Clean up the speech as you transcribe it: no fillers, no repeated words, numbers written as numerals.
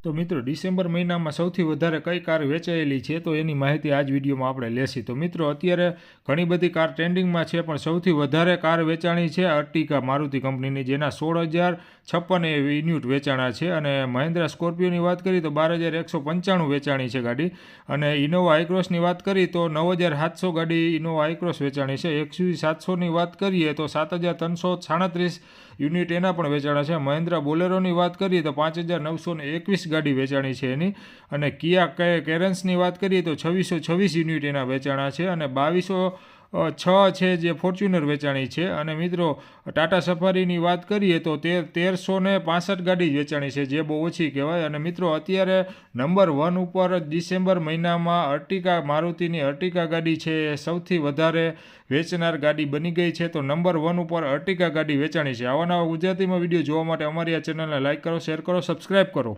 તો મિત્રો ડિસેમ્બર મહિનામાં સૌથી વધારે કઈ કાર વેચાયેલી છે તો એની માહિતી આજ વિડીયોમાં આપણે લેશી। તો મિત્રો અત્યારે ઘણી બધી કાર ટ્રેન્ડિંગમાં છે, પણ સૌથી વધારે કાર વેચાણી છે અર્ટિકા મારુતિ કંપનીની, જેના 16,056 યુનિટ વેચાણા છે। અને મહિન્દ્રા સ્કોર્પિયોની વાત કરીએ તો 12,195 વેચાણી છે ગાડી। અને ઇનોવા આઈક્રોસની વાત કરીએ તો 9,700 ગાડી ઇનોવા આઈક્રોસ વેચાણી છે। XUV 700ની વાત કરીએ તો 7,337 યુનિટ એના પણ વેચાણા છે। મહિન્દ્રા બોલેરોની વાત કરીએ તો 5,921 ગાડી વેચાણી છે એની। અને કિયા કેરેન્સની વાત કરીએ તો 2,626 યુનિટ એના વેચાણા છે। અને 2,206 છે જે ફોર્ચ્યુનર વેચાણી છે। અને મિત્રો ટાટા સફારીની વાત કરીએ તો 1,365 ગાડી વેચાણી છે, જે બહુ ઓછી કહેવાય। અને મિત્રો અત્યારે નંબર 1 ઉપર ડિસેમ્બર મહિનામાં અર્ટિકા મારુતિની અર્ટિકા ગાડી છે એ સૌથી વધારે વેચનાર ગાડી બની ગઈ છે। તો નંબર 1 ઉપર અર્ટિકા ગાડી વેચાણી છે। આવા નવા ગુજરાતીમાં વિડીયો જોવા માટે અમારી આ ચેનલને લાઇક કરો, શેર કરો, સબસ્ક્રાઈબ કરો।